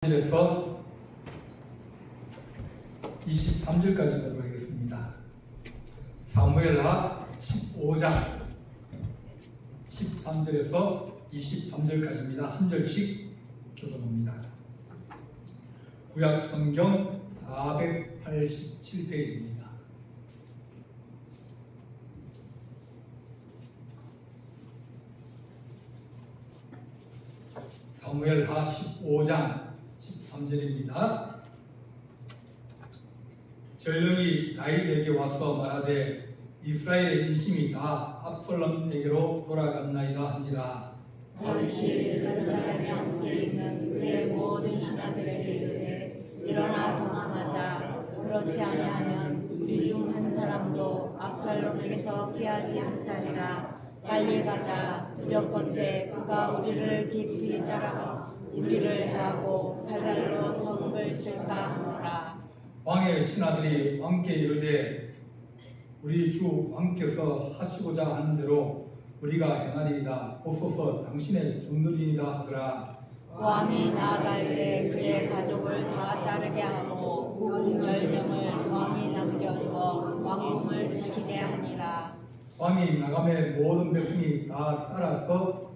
1에서 23절까지 보도록 하겠습니다. 사무엘하 15장 13절에서 23절까지입니다. 한 절씩 교독합니다. 구약 성경 487페이지입니다. 사무엘하 15장 13절입니다. 전령이 다윗에게 와서 말하되 이스라엘의 인심이 다 압살롬에게로 돌아갔나이다 한지라. 다윗이 예루살렘에 함께 있는 그의 모든 신하들에게 이르되 일어나 도망하자. 그렇지 아니하면 우리 중 한 사람도 압살롬에게서 피하지 못하리라. 빨리 가자. 두렵건대 그가 우리를 깊이 따라가 우리를 해하고 칼날로 성읍을 칠까 하노라. 왕의 신하들이 왕께 이르되 우리 주 왕께서 하시고자 하는 대로 우리가 행하리이다. 보소서 당신의 종들이니이다 하더라. 왕이 나아갈 때 그의 가족을 다 따르게 하고 군 10명을 왕이 남겨두어 왕궁을 지키게 하니라. 왕이 나감의 모든 백성이 다 따라서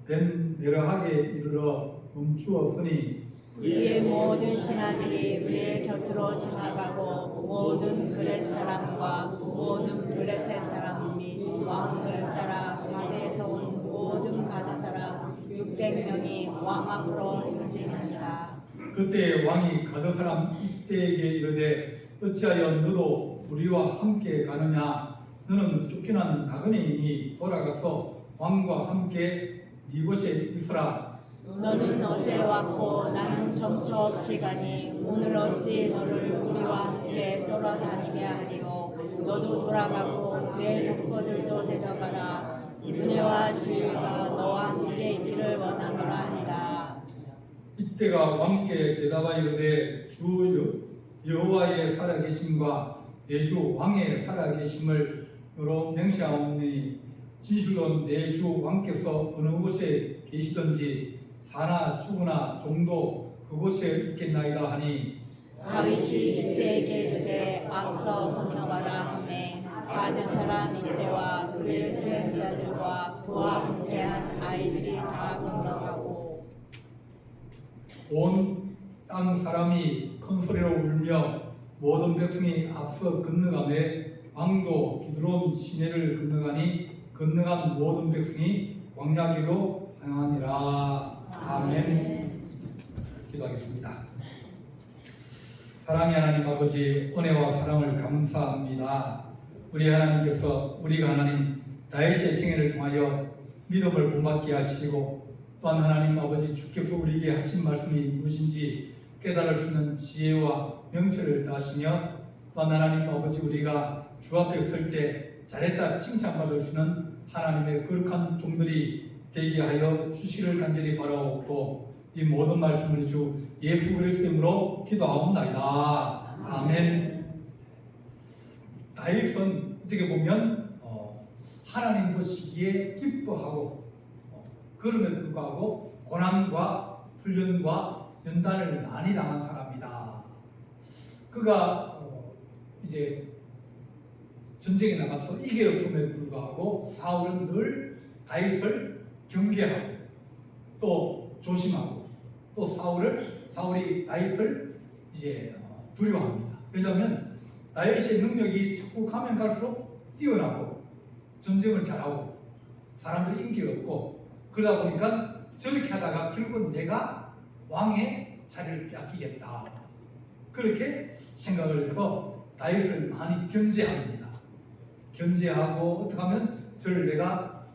벤 메르하게 이르러 멈추었으니 그의 모든 신하들이 그의 곁으로 지나가고 모든 그렛 사람과 모든 블레셋 사람 및 왕을 따라 가드에서 온 모든 가드 사람 600명이 왕 앞으로 행진하니라. 그때 왕이 가드 사람 이때에게 이르되 어찌하여 너도 우리와 함께 가느냐. 너는 쫓겨난 나그네이니 돌아가서 왕과 함께 네 곳에 있으라. 너는 어제 왔고 나는 정처 없이 가니 오늘 어찌 너를 우리와 함께 돌아다니게 하리요. 너도 돌아가고 내 독보들도 데려가라. 은혜와 진리가 너와 함께 있기를 원하노라 하니라. 이때가 왕께 대답하여 이르되 주 여호와의 살아계심과 내 주 왕의 살아계심을로 맹세하오니 진실로 내 주 왕께서 어느 곳에 계시든지 사나 죽으나 종도 그곳에 있겠나이다 하니 다윗이 이때에게 이르되 앞서 건너가라 하매 가드 사람 이때와 그의 수행자들과 그와 함께한 아이들이 다 건너가고 온 땅 사람이 큰 소리로 울며 모든 백성이 앞서 건너가매 왕도 기드론 시내를 건너가니 건너간 모든 백성이 광야길로 향하니라. 아멘. 기도하겠습니다. 사랑의 하나님 아버지, 은혜와 사랑을 감사합니다. 우리 하나님께서 우리가 하나님 다윗의 생애를 통하여 믿음을 본받게 하시고 또한 하나님 아버지 주께서 우리에게 하신 말씀이 무엇인지 깨달을 수 있는 지혜와 명철을 다하시며 또한 하나님 아버지 우리가 주 앞에 설 때 잘했다 칭찬받을 수 있는 하나님의 거룩한 종들이 되게 하여 주시기를 간절히 바라옵고 이 모든 말씀을 주 예수 그리스도 이름으로 기도하옵나이다. 아멘. 다윗은 어떻게 보면 하나님 보시기에 기뻐하고 그럼에도 불구하고 고난과 훈련과 연단을 많이 당한 사람이다. 그가 이제 전쟁에 나가서 이겼음에도 불구하고 사울은 늘 다윗을 경계하고 또 조심하고 또 사울이 다윗을 이제 두려워합니다. 왜냐하면 다윗의 능력이 자꾸 가면 갈수록 뛰어나고 전쟁을 잘하고 사람들이 인기가 없고 그러다 보니까 저렇게 하다가 결국은 내가 왕의 자리를 빼앗기겠다. 그렇게 생각을 해서 다윗을 많이 견제합니다. 견제하고 어떻게 하면 저를 내가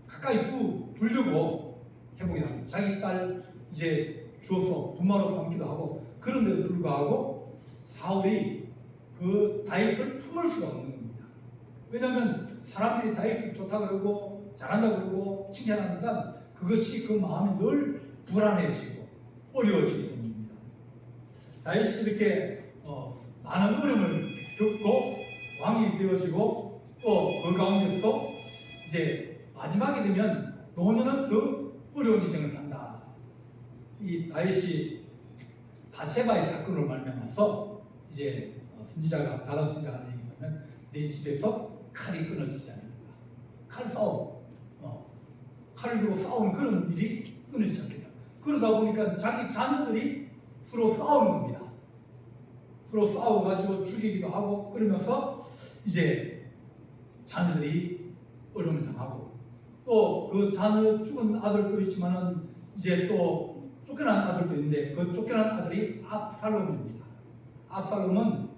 가까이 두려고 해보게 합니다. 자기 딸 이제 주어서 부마로 삼기도 하고 그런데도 불구하고 사울이 그 다윗을 품을 수가 없는 겁니다. 왜냐하면 사람들이 다윗을 좋다 그러고 잘한다 그러고 칭찬하니까 그것이 그 마음이 늘 불안해지고 어려워지게 됩니다. 다윗이 이렇게 많은 어려움을 겪고 왕이 되어지고 또 그 가운데서도 이제 마지막에 되면 노년은 더 어려운 인생을 산다. 이 다윗이 바세바의 사건으로 말미암아서 이제 선지자가 다윗 선지자가 얘기하면 내 집에서 칼이 끊어지지 않는다. 칼 싸움, 칼을 들고 싸우는 그런 일이 끊어지지 않겠다. 그러다 보니까 자기 자녀들이 서로 싸우는 겁니다. 서로 싸워가지고 죽이기도 하고 그러면서 이제 자녀들이 어려움을 당하고 또 그 자녀 죽은 아들도 있지만은 이제 또 쫓겨난 아들도 있는데 그 쫓겨난 아들이 압살롬입니다. 압살롬은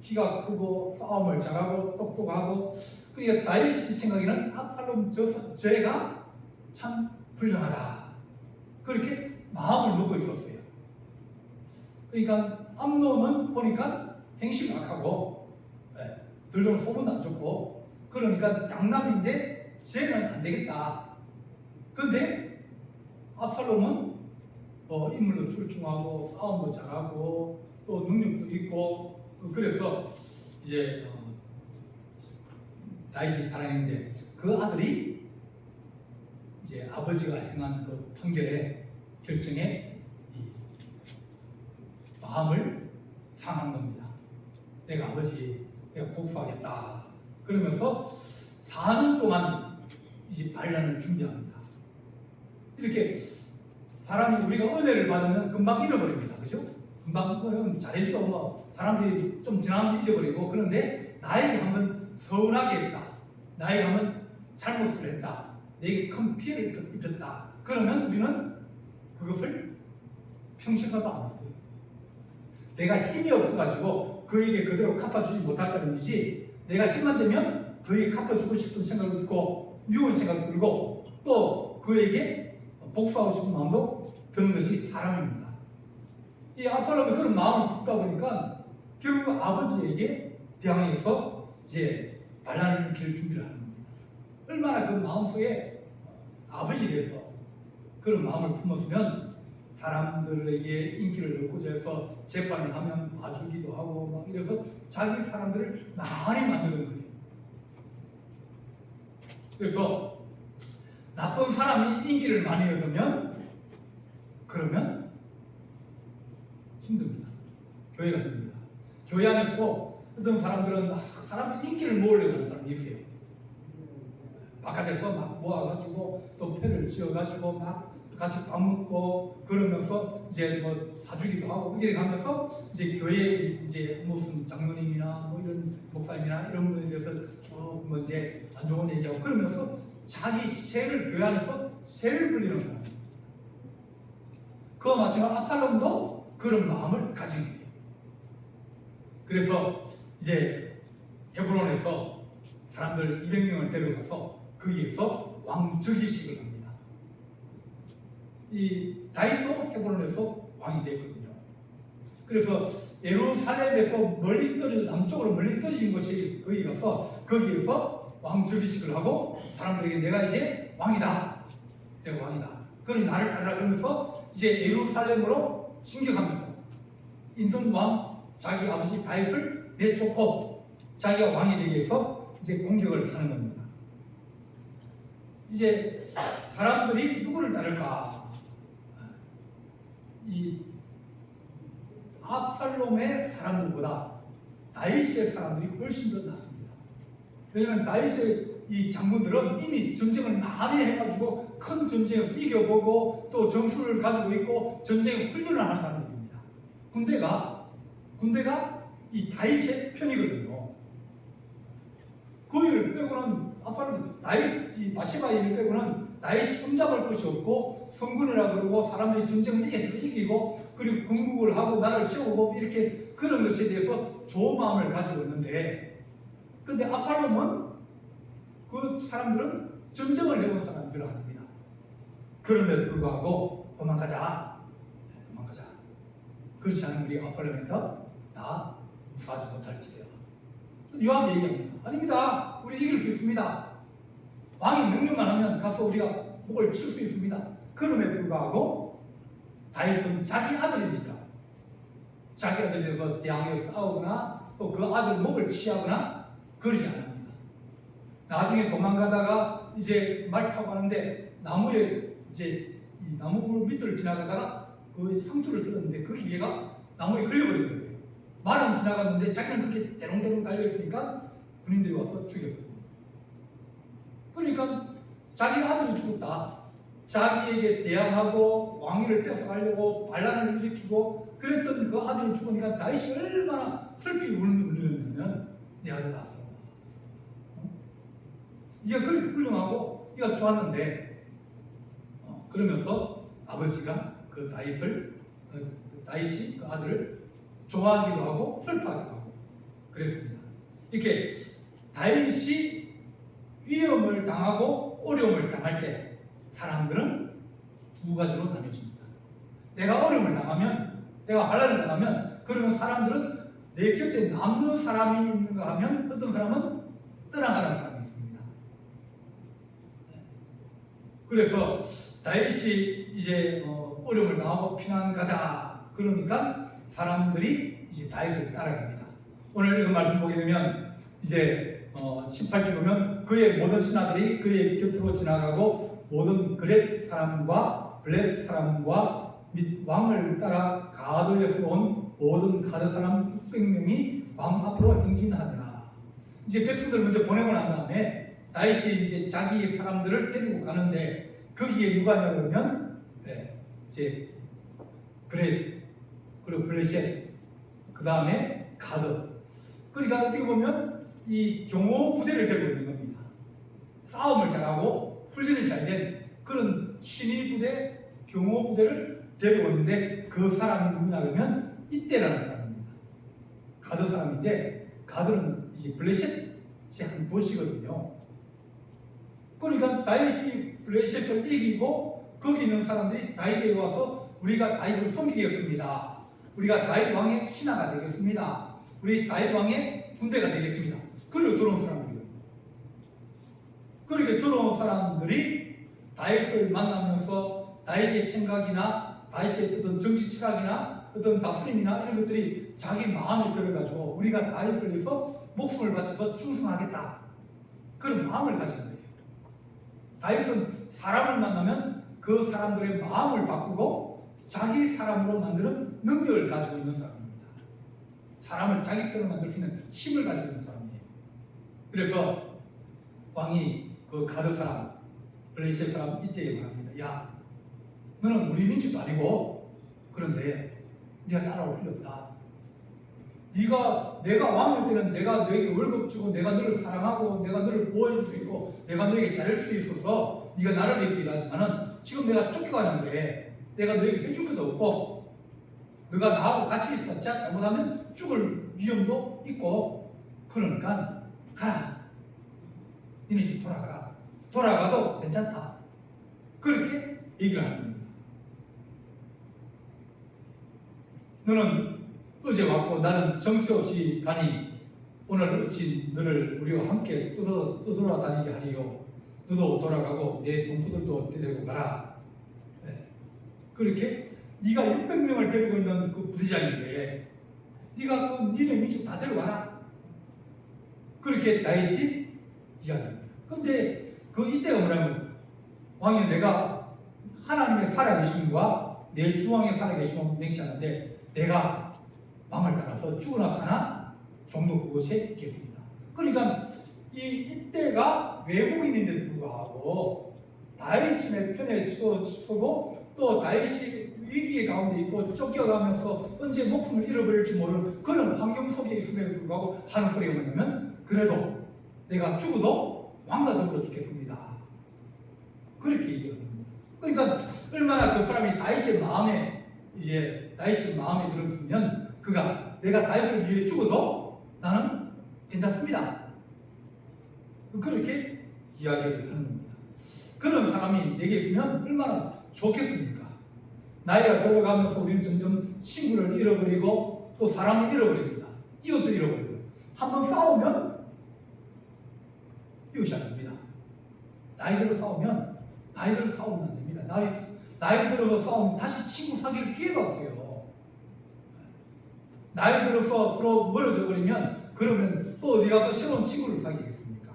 키가 크고 싸움을 잘하고 똑똑하고 그러니까 다윗이 생각에는 압살롬 저애가 참 훌륭하다 그렇게 마음을 먹고 있었어요. 그러니까 암논은 보니까 행실이 악하고 별로 소문도 안 좋고 그러니까 장남인데 쟤는 안 되겠다. 근데 압살롬은 인물도 출중하고 싸움도 잘하고 또 능력도 있고 그래서 이제 다윗이 사랑했는데 그 아들이 이제 아버지가 행한 그 판결에 결정에 이 마음을 상한 겁니다. 내가 복수하겠다. 그러면서 4년 동안 이제 반란을 준비합니다. 이렇게 사람이 우리가 은혜를 받으면 금방 잃어버립니다. 그죠? 금방 잘해주고 뭐 사람들이 좀 지나면 잊어버리고 그런데 나에게 한번 서운하게 했다. 나에게 한번 잘못을 했다. 내게 큰 피해를 입혔다. 그러면 우리는 그것을 평생 가도 안 했어요. 내가 힘이 없어가지고 그에게 그대로 갚아주지 못할다는 뜻이지 내가 힘만 되면 그에게 갚아주고 싶은 생각도 있고 미운 생각도 들고 또 그에게 복수하고 싶은 마음도 드는 것이 사람입니다. 이 압살롬이 그런 마음을 품다 보니까 결국 아버지에게 대항해서 이제 반란을 일으킬 준비를 하는 겁니다. 얼마나 그 마음속에 아버지에 대해서 그런 마음을 품었으면 사람들에게 인기를 얻고자 해서 재판을 하면 봐주기도 하고 막 이래서 자기 사람들을 많이 만드는 거예요. 그래서 나쁜 사람이 인기를 많이 얻으면 그러면 힘듭니다. 교회가 힘듭니다. 교회 안에서도 어떤 사람들은 사람들 인기를 모으려고 하는 사람이 있어요. 바깥에서 막 모아가지고 또 패를 지어가지고 막 같이 밥 먹고 그러면서 이제 뭐 사주기도 하고 이렇게 가면서 이제 교회에 이제 무슨 장로님이나 뭐 이런 목사님이나 이런 분에 대해서 쭉 뭐 이제 안 좋은 얘기하고 그러면서 자기 세를 교회 안에서 세를 불리는 사람. 그와 마찬가지로 압살롬도 그런 마음을 가진 거예요. 그래서 이제 헤브론에서 사람들 200명을 데려가서 거기에서 왕즉위식을 합니다. 이 다윗도 헤브론에서 왕이 됐거든요. 그래서 예루살렘에서 멀리 떨어져 남쪽으로 멀리 떨어진 곳이 거기 가서 거기에서 왕즉위식을 하고 사람들에게 내가 이제 왕이다. 내가 왕이다. 그러니 나를 따르라 그러면서 이제 예루살렘으로 진격하면서 있는 왕 자기 아버지 다윗을 내쫓고 자기가 왕이 되기 위해서 이제 공격을 하는 겁니다. 이제 사람들이 누구를 따를까? 이 압살롬의 사람들보다 다윗의 사람들이 훨씬 더 낫습니다. 왜냐하면 다윗의 이 장군들은 이미 전쟁을 많이 해가지고 큰 전쟁에서 이겨보고 또 정수를 가지고 있고 전쟁에 훈련을 하는 사람들입니다. 군대가 이 다윗의 편이거든요. 그 일을 빼고는 압살롬 다윗 바세바 일을 빼고는 다윗이 흠잡을 것이 없고 성군이라 그러고 사람들이 전쟁을 이기고 그리고 건국을 하고 나라를 세우고 이렇게 그런 것에 대해서 좋은 마음을 가지고 있는데 그런데 압살롬은 그 사람들은 전쟁을 해본 사람들은 아닙니다. 그럼에도 불구하고 도망가자. 그렇지 않으면 우리 압살롬한테 다 무사하지 못할지요. 요압이 얘기합니다. 아닙니다. 우리 이길 수 있습니다. 왕이 능력만 하면 가서 우리가 목을 칠 수 있습니다. 그럼에도 불구하고 다윗은 자기 아들이니까 자기 아들에 대해서 대항해서 싸우거나 또 그 아들 목을 취하거나 그러지 않습니다. 나중에 도망가다가 이제 말 타고 가는데 나무에 이제 이 나무 밑을 지나가다가 그 상투를 들었는데 그 기계가 나무에 걸려버린 거예요. 말은 지나갔는데 자기는 그게 대롱대롱 달려있으니까 군인들이 와서 죽였거든요. 그러니까 자기 아들이 죽었다. 자기에게 대항하고 왕위를 뺏어가려고 반란을 일으키고 그랬던 그 아들이 죽으니까 다윗이 얼마나 슬피 울렸냐면 내 아들 낳았어. 네가 그렇게 훌륭하고 네가 좋았는데 그러면서 아버지가 그 다윗이 그 아들을 좋아하기도 하고 슬퍼하기도 하고 그랬습니다. 이렇게 다윗이 위험을 당하고 어려움을 당할 때 사람들은 두 가지로 나뉘어집니다. 내가 어려움을 당하면, 내가 환난을 당하면, 그러면 사람들은 내 곁에 남는 사람이 있는가 하면 어떤 사람은 떠나가는 사람이 있습니다. 그래서 다윗이 이제 어려움을 당하고 피난 가자 그러니까 사람들이 이제 다윗을 따라갑니다. 오늘 이 말씀 보게 되면 이제 18절 보면 그의 모든 신하들이 그의 곁으로 지나가고 모든 그렛 사람과 블렛 사람과 및 왕을 따라 가드에서 온 모든 가드 사람 600명이 왕 앞으로 행진하더라. 이제 백성들 먼저 보내고 난 다음에 다윗이 이제 자기 사람들을 데리고 가는데 거기에 누가 있냐 그러면 이제 그렛 그리고 블렛 그 다음에 가드. 그러니까 어떻게 보면 이 경호 부대를 데리고 있는 겁니다. 싸움을 잘하고 훈련이 잘 된 그런 신의 부대, 경호 부대를 데리고 있는데 그 사람이 누구냐 그러면 이때라는 사람입니다. 가드 사람인데 가드는 이제 블레셋이 한 도시거든요. 그러니까 다윗이 블레셋을 이기고 거기 있는 사람들이 다윗에게 와서 우리가 다윗을 섬기겠습니다. 우리가 다윗 왕의 신하가 되겠습니다. 우리 다윗 왕의 군대가 되겠습니다. 그리고 들어온 사람들이요. 그렇게 들어온 사람들이 다윗을 만나면서 다윗의 생각이나 다윗의 어떤 정치 철학이나 어떤 다스림이나 이런 것들이 자기 마음에 들어가지고 우리가 다윗을 위해서 목숨을 바쳐서 충성하겠다. 그런 마음을 가진 거예요. 다윗은 사람을 만나면 그 사람들의 마음을 바꾸고 자기 사람으로 만드는 능력을 가지고 있는 사람입니다. 사람을 자기 편으로 만들 수 있는 힘을 가지고 있는 사람이에요. 그래서 왕이 그 가드 사람, 블레셋 사람 이때에 말합니다. 야, 너는 우리 민족도 아니고 그런데 네가 따라올 필요 없다. 내가 왕일 때는 내가 너에게 월급 주고 내가 너를 사랑하고 내가 너를 보호해줄 수 있고 내가 너에게 잘할 수 있어서 네가 나를 위해서 일하지만은 지금 내가 쫓겨가는데 내가 너에게 해줄 것도 없고 너가 나하고 같이 있어서 잘못하면 죽을 위험도 있고 그러니까 가라. 니네 집 돌아가라. 돌아가도 괜찮다. 그렇게 얘기를 하는 겁니다. 너는 어제 왔고 나는 정처 없이 가니 오늘 어찌 너를 우리와 함께 떠돌아다니게 하리요. 너도 돌아가고 내 동포들도 데리고 가라. 그렇게 네가 600명을 데리고 있는 그 부대장인데 네가 그 니네 민족 다 데려와라. 그렇게 다윗이 이야기합니다. 근데 그 이때가 뭐냐면 왕이 내가 하나님의 살아계심과 내 주왕의 살아계심을 맹세하는데 내가 왕을 따라서 죽으나 사나 정도 그곳에 있겠습니다. 그러니까 이때가 외국인인데도 불구하고 다윗의 편에 서고 또 다윗이 위기의 가운데 있고 쫓겨가면서 언제 목숨을 잃어버릴지 모르는 그런 환경 속에 있음에도 불구하고 하는 소리가 뭐냐면 그래도 내가 죽어도 왕과 더불어 죽겠습니다. 그렇게 얘기합니다. 그러니까 얼마나 그 사람이 다윗의 마음에 들었으면 그가 내가 다윗을 위해 죽어도 나는 괜찮습니다. 그렇게 이야기를 하는 겁니다. 그런 사람이 내게 있으면 얼마나 좋겠습니까? 나이가 들어가면서 우리는 점점 친구를 잃어버리고 또 사람을 잃어버립니다. 이웃도 잃어버리고 한번 싸우면 이웃이 안 됩니다. 나이 들어 싸우면 안 됩니다. 나이 들어서 싸우면 다시 친구 사귈 기회가 없어요. 나이 들어서 서로 멀어져 버리면 그러면 또 어디 가서 새로운 친구를 사귀겠습니까?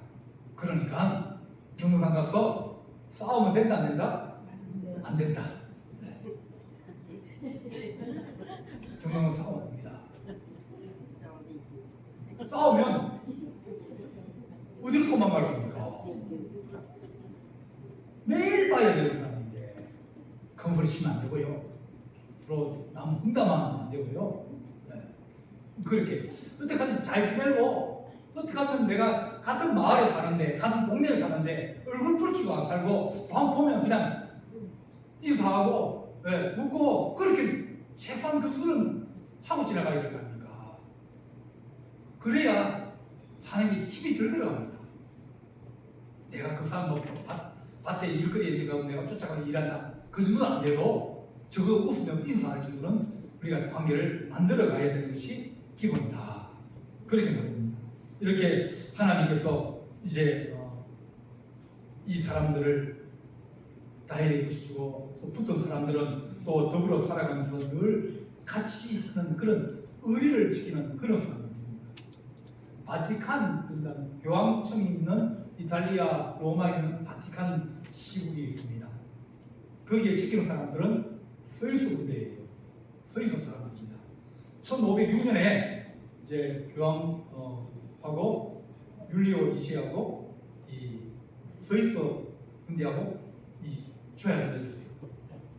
그러니까 경로상 가서 싸우면 된다 안 된다? 안 된다. 정당은 싸우면 안 됩니다. 싸우면 어디로 도망갈 겁니까? 매일 봐야 되는 사람인데 건물을 치면 안 되고요. 서로 남 흠담하면 안 되고요. 네. 그렇게 어떻게까지 잘 지내고 어떻게 하면 내가 같은 마을에 사는데 같은 동네에 사는데 얼굴 붉히고 안 살고 밤 보면 그냥 인사하고 네, 웃고 그렇게 최소한 그 수는 하고 지나가야 될 거 아닙니까? 그래야 사는 게 힘이 들더랍니다. 내가 그 사람 뭐 밭에 일거리에 있는 내가 쫓아가서 일한다. 그 정도는 안 돼도 저거 웃으면 인사할 정도는 우리가 관계를 만들어 가야 되는 것이 기본이다. 그렇게 말합니다. 이렇게 하나님께서 이제 이 사람들을 다해해 주시고 또 붙은 사람들은 또 더불어 살아가면서 늘 같이 하는 그런 의리를 지키는 그런 사람입니다. 바티칸, 그러니까 교황청이 있는 이탈리아 로마에 있는 바티칸 시국이 있습니다. 거기에 지키는 사람들은 스위스 군대예요. 스위스 사람입니다. 1506년에 이제 교황하고 율리오 2세하고 이 스위스 군대하고 이 조약을 맺었어요.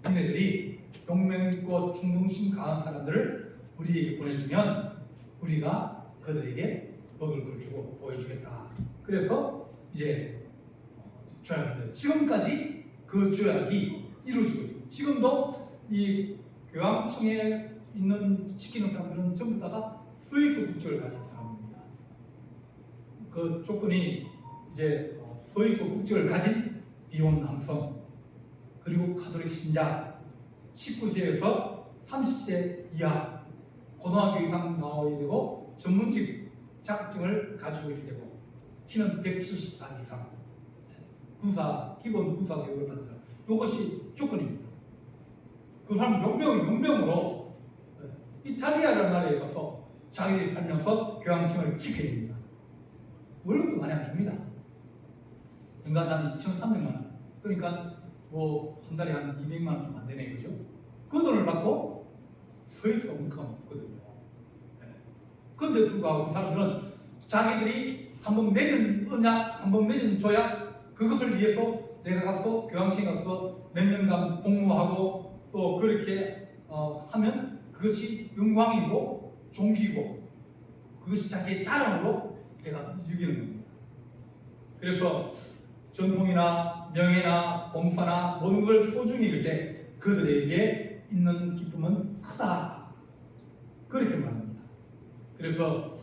얘네들이 용맹있고 충동심 강한 사람들을 우리에게 보내주면 우리가 그들에게 먹을 걸 주고 보여주겠다. 그래서 이제 조약을 맺었어요. 지금까지 그 조약이 이루어지고 있습니다. 지금도 이 교황청에 있는 지키는 사람들은 전부 다가 스위스 국적을 가진 사람입니다. 그 조건이 이제 스위스 국적을 가진 미혼 남성 그리고 가톨릭 신자 19세에서 30세 이하 고등학교 이상 나와야 되고 전문직 자격증을 가지고 있어야 되고 키는 174 이상 군사 기본 군사 교육을 받는 사람 이것이 조건입니다. 그 사람 용병으로 이탈리아라는 나라에 가서 자기들이 살면서 교황청을 지켜야 됩니다. 월급도 많이 안 줍니다. 연간 한 2,300만 원. 그러니까 뭐 한 달에 한 200만 원 좀 안 되네, 그죠? 그 돈을 받고 스위스가 물가가 없거든요. 그런데 불구하고 그 사람들은 자기들이 한번 맺은 언약, 한번 맺은 조약 그것을 위해서 내가 가서 교황청에 가서 몇 년간 복무하고 또 그렇게 하면 그것이 영광이고 존귀고 그것이 자기의 자랑으로 내가 여기는 겁니다. 그래서 전통이나 명예나 봉사나 모든 걸 소중히 여길 때 그들에게 있는 기쁨은 크다. 그렇게 말합니다. 그래서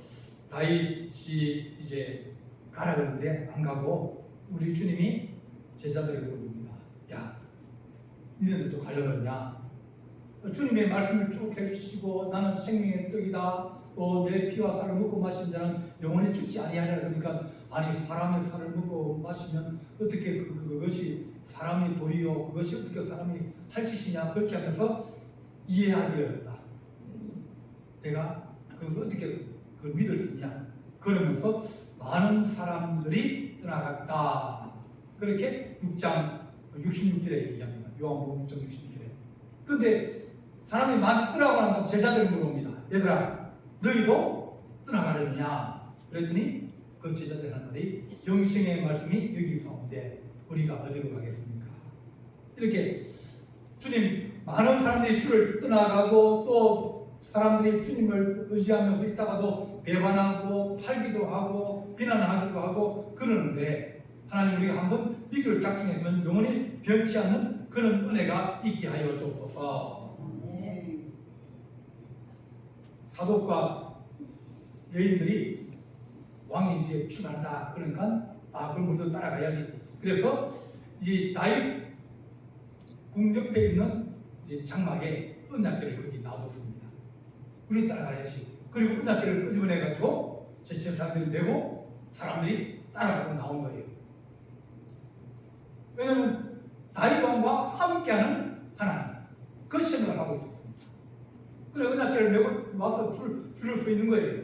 다윗이 이제 가라 그러는데 안 가고 우리 주님이 제자들에게 물어봅니다. 야, 니네들도 가려고 그러냐? 주님의 말씀을 쭉 해주시고 나는 생명의 떡이다. 또 내 피와 살을 먹고 마시는 자는 영원히 죽지 아니하리라. 그러니까 아니 사람의 살을 먹고 마시면 어떻게 그것이 사람이 도리요 그것이 어떻게 사람이 할 짓이냐 그렇게 하면서 이해하기 어렵다. 내가 그것을 어떻게 그걸 믿을 수 있냐 그러면서 많은 사람들이 떠나갔다. 그렇게 6장 66절에 얘기합니다. 요한복음 6장 66절에. 그런데 사람이 많이 떠나가고 난 다음 제자들이 물어봅니다. 얘들아 너희도 떠나가려느냐? 그랬더니 그 제자들 한 말이 영생의 말씀이 여기서 온데 우리가 어디로 가겠습니까? 이렇게 주님 많은 사람들이 주를 떠나가고 또 사람들이 주님을 의지하면서 있다가도 배반하고 팔기도 하고 비난하기도 하고 그러는데 하나님 우리가 한번 믿기로 작정했으면 영원히 변치 않는 그런 은혜가 있게 하여 주옵소서. 사독과 여인들이 왕이 이제 출발한다. 그러니까 그럼 우리도 따라가야지. 그래서 이 다윗 궁 옆에 있는 이제 장막에 은약궤를 거기 놔뒀습니다. 우리 따라가야지. 그리고 은약궤를 끄집어내 가지고 제 사람들이 메고 사람들이 따라가고 나온 거예요. 왜냐하면 다윗 왕과 함께하는 하나님 그 생각을 하고 있었습니다. 그래 은약궤를 메고 와서 줄을 서 있는 거예요.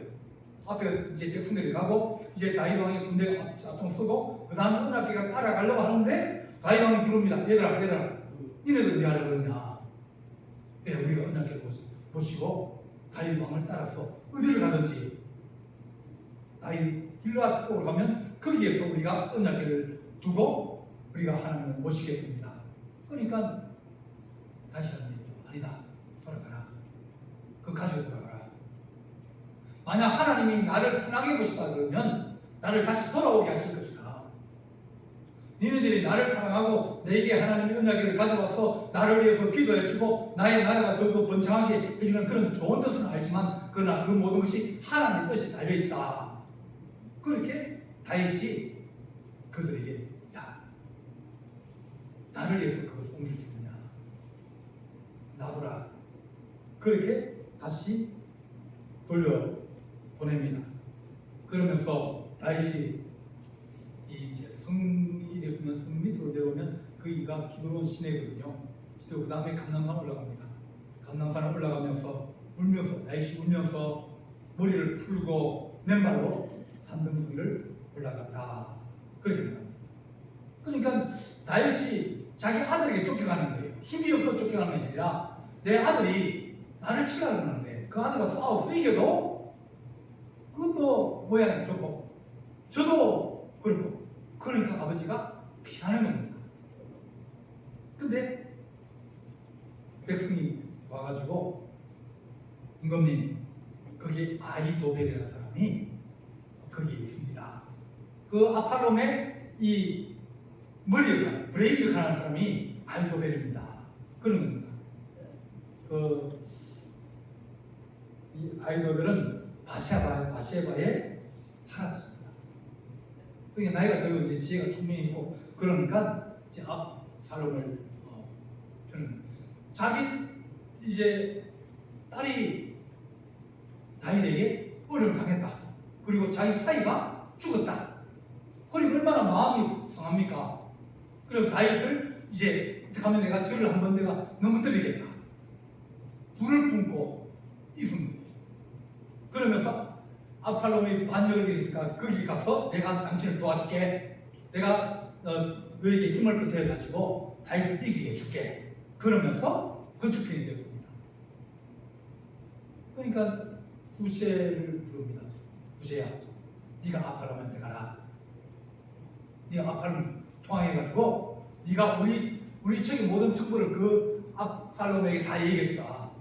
앞에 이제 백성들이 가고 이제 다윗 왕이 군대가 앞장 서고 그 다음에 은약궤가 따라가려고 하는데 다윗 왕이 부릅니다. 얘들아 니네들 어디 하려고 그러냐? 왜 우리가 은약궤를 보시고 다윗 왕을 따라서 어디를 가든지 다윗 길르앗 쪽으로 가면 거기에서 우리가 언약궤를 두고 우리가 하나님을 모시겠습니다. 그러니까 다시 하는 얘기죠. 아니다. 돌아가라. 그 가지고 돌아가라. 만약 하나님이 나를 선하게 보시다 그러면 나를 다시 돌아오게 하실 것이다. 니네들이 나를 사랑하고 내게 하나님의 언약궤를 가져와서 나를 위해서 기도해주고 나의 나라가 더 번창하게 해주는 그런 좋은 뜻은 알지만 그러나 그 모든 것이 하나님의 뜻이 달려있다. 그렇게 다윗이 그들에게 야 나를 위해서 그것을 옮길 수 있느냐 놔둬라. 그렇게 다시 돌려보냅니다. 그러면서 다윗이 이제 성이 됐으면 성 밑으로 내려오면 거기가 기드론 시내거든요. 그 다음에 감람산 올라갑니다. 감람산을 올라가면서 울면서 다윗이 울면서 머리를 풀고 맨발로 산등성이를 올라갔다. 그렇게 말합니다. 그러니까 다윗이 자기 아들에게 쫓겨가는 거예요. 힘이 없어 쫓겨가는 것이 아니라 내 아들이 나를 치려고 그러는데 그 아들과 싸워서 이겨도 그것도 모양이 좋고 저도 그렇고 그러니까 아버지가 피하는 겁니다. 근데 백성이 와가지고 임금님 거기 아히도벨이라는 사람이 거기에 있습니다. 그 압살롬의 이 머리 역할, 브레인 역할하는 사람이 아히도벨입니다. 그런 겁니다. 이 아히도벨은 바세바의 할아버지입니다. 그러니까 나이가 들고 이제 지혜가 충분히 있고 그러니까 이제 압살롬을 자기 이제 딸이 다윗에게 어려움을 당했다. 그리고 자기 사이가 죽었다. 그리고 얼마나 마음이 상합니까? 그래서 다윗을 이제 어떻게 하면 내가 저를 한번 내가 넘어뜨리겠다. 불을 품고 있은 거예요. 그러면서 압살롬이 반역을 일으키니까 거기 가서 내가 당신을 도와줄게. 내가 너에게 힘을 보태가지고 다윗을 이기게 해줄게. 그러면서 건축편이 되었습니다. 그러니까 후세를 부릅니다. 후세야, 네가 압살롬한테 가라. 네가 압살롬 통항해가지고 네가 우리 측의 모든 정보를 그 압살롬에게 다 얘기해주라.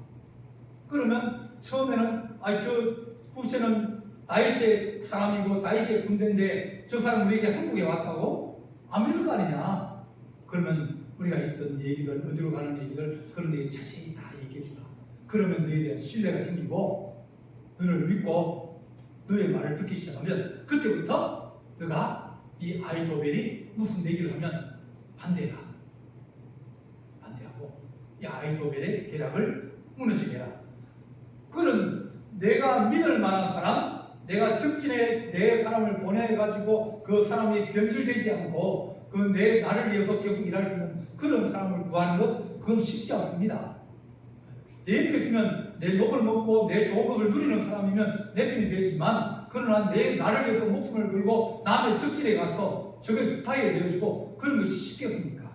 그러면 처음에는 저 후세는 다윗의 사람이고 다윗의 군대인데 저 사람 우리에게 한국에 왔다고 안 믿을 거 아니냐. 그러면 우리가 있던 얘기들, 어디로 가는 얘기들 그런 얘기 자세히 다 얘기해주라. 그러면 너에 대한 신뢰가 생기고 너를 믿고 너의 말을 듣기 시작하면 그때부터 너가 이 아히도벨이 무슨 얘기를 하면 반대해라. 반대하고 이 아히도벨의 계략을 무너지게 해라. 그런 내가 믿을 만한 사람, 내가 적진에 내 사람을 보내가지고 그 사람이 변질되지 않고 나를 위해서 계속 일할 수 있는 그런 사람을 구하는 것, 그건 쉽지 않습니다. 내 옆에 있으면 내 욕을 먹고 내 좋은 것을 누리는 사람이면 내 편이 되지만 그러나 나를 위해서 목숨을 걸고 남의 적진에 가서 저게 스파이가 되어지고 그런 것이 쉽겠습니까?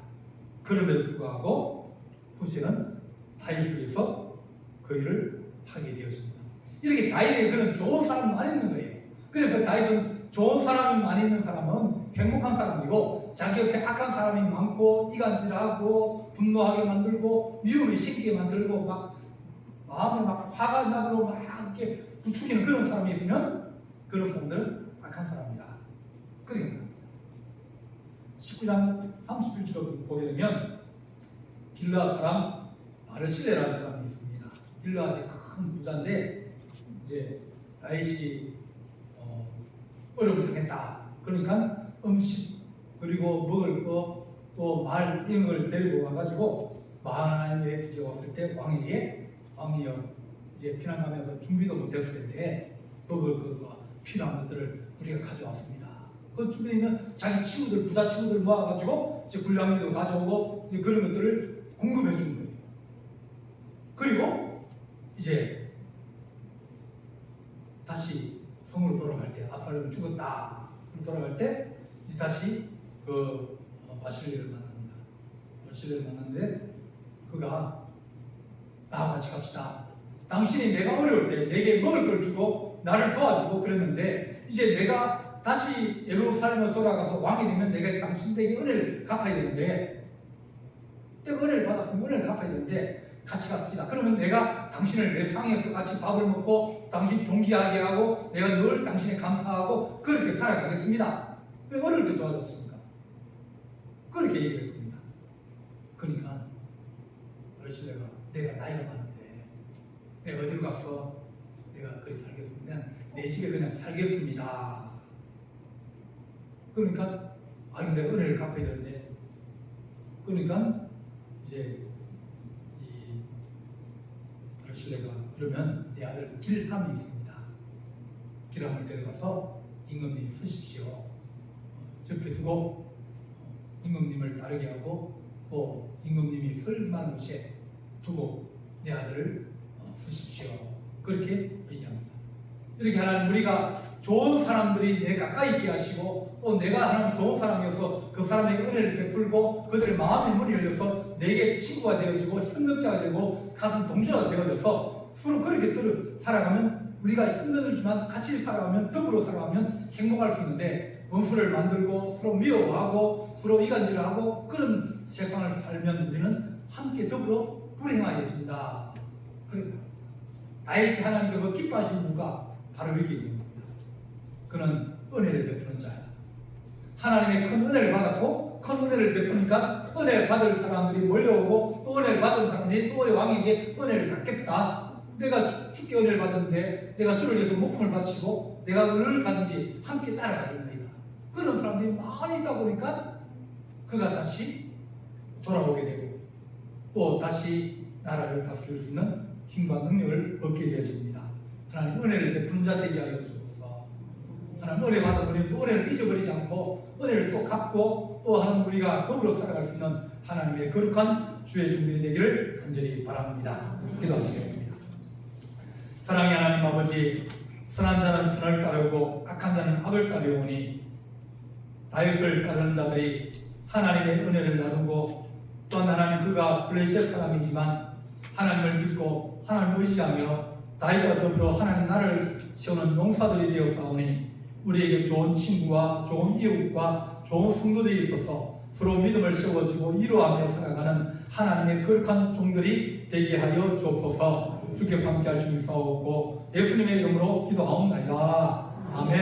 그럼에도 불구하고 후세는 다윗을 위해서 그 일을 하게 되었습니다. 이렇게 다윗에 그런 좋은 사람이 많이 있는 거예요. 그래서 다윗은 좋은 사람이 많이 있는 사람은 행복한 사람이고 자기 옆에 악한 사람이 많고 이간질하고 분노하게 만들고 미움이 생기게 만들고 막 마음에 막 화가 나도록 막 이렇게 부추기는 그런 사람이 있으면 그런 사람들은 악한 사람이다. 그렇게 말합니다. 19장 31절을 보게 되면 길르앗 사람 바르실레라는 사람이 있습니다. 길르앗이 큰 부자인데 이제 다윗이 어려움을 당했다. 그러니까 음식 그리고 먹을 거 또 말 이런 걸 데리고 와가지고 마하나임에 이제 왔을 때 왕이여 이제 피난 가면서 준비도 못했을 텐데 먹을 것과 필요한 것들을 우리가 가져왔습니다. 그 주변에 있는 자기 친구들 부자 친구들 모아가지고 이제 군량미도 가져오고 이제 그런 것들을 공급해 주는 거예요. 그리고 이제 다시 성으로 돌아갈 때 압살롬이 죽었다. 돌아갈 때 이제 다시 바실레를 만납니다. 바실레를 만났는데 그가 나와 같이 갑시다. 당신이 내가 어려울 때 내게 먹을 걸 주고 나를 도와주고 그랬는데 이제 내가 다시 예루살렘으로 돌아가서 왕이 되면 내가 당신에게 은혜를 갚아야 되는데 내가 은혜를 받았으면 은혜를 갚아야 되는데 같이 갑시다. 그러면 내가 당신을 내 상에서 같이 밥을 먹고 당신 존귀하게 하고 내가 늘 당신에 감사하고 그렇게 살아가겠습니다. 왜 어려울 때 도와줬습니까? 그렇게 얘기했습니다. 그러니까 어르신네가 내가 나이가 많은데 내가 어디로 가서 내가 거기 살겠습니다. 내 집에 그냥 살겠습니다. 그러니까 아니 내가 은혜를 갚아야 되는데 그러니까 이제 이 어르신네가 그러면 내 아들 길함이 있습니다. 길함을 데려가서 임금님 쓰십시오. 접해 두고 임금님을 따르게 하고 또 임금님이 쓸만한 곳에 두고 내 아들을 쓰십시오. 그렇게 얘기합니다. 이렇게 하나님 우리가 좋은 사람들이 내 가까이 있게 하시고 또 내가 하나님 좋은 사람이어서 그 사람에게 은혜를 베풀고 그들의 마음의 문이 열려서 내게 친구가 되어지고 협력자가 되고 가슴 동조가 되어져서 서로 그렇게 살아가면 우리가 힘들지만 같이 살아가면 더불어 살아가면 행복할 수 있는데 원수를 만들고 서로 미워하고 서로 이간질하고 그런 세상을 살면 우리는 함께 더불어 불행하여진다. 그러니까 다윗이 하나님께서 기뻐하시는 이유가 바로 여기 있는 겁니다. 그는 은혜를 베푸는 자야. 하나님의 큰 은혜를 받았고 큰 은혜를 베푸니까 은혜를 받을 사람들이 몰려오고 또 은혜를 받은 사람들이 또 우리 왕에게 은혜를 갖겠다. 내가 주께 은혜를 받았는데 내가 주를 위해서 목숨을 바치고 내가 은혜를 가든지 함께 따라가겠다. 그런 사람들이 많이 있다 보니까 그가 다시 돌아오게 되고 또 다시 나라를 다스릴 수 있는 힘과 능력을 얻게 되어집니다. 하나님 은혜를 베푸는 자 되게 하여 주옵소서. 하나님 은혜 받은 우리는 또 은혜를 잊어버리지 않고 은혜를 또 갚고 또 하나님 우리가 더불어 살아갈 수 있는 하나님의 거룩한 주의 종들이 되기를 간절히 바랍니다. 기도하시겠습니다. 사랑의 하나님 아버지, 선한 자는 선을 따르고 악한 자는 악을 따르오니 다윗을 따르는 자들이 하나님의 은혜를 나누고 또한 하나님 그가 블레셋 사람이지만 하나님을 믿고 하나님을 의지하며 다윗과 더불어 하나님 나라를 세우는 용사들이 되었사오니 우리에게 좋은 친구와 좋은 이웃과 좋은 성도들이 있어서 서로 믿음을 세워주고 이루어가며 살아가는 하나님의 거룩한 종들이 되게 하여 주옵소서. 주께서 함께할 주님 싸우고 예수님의 이름으로 기도하옵나이다. 아멘.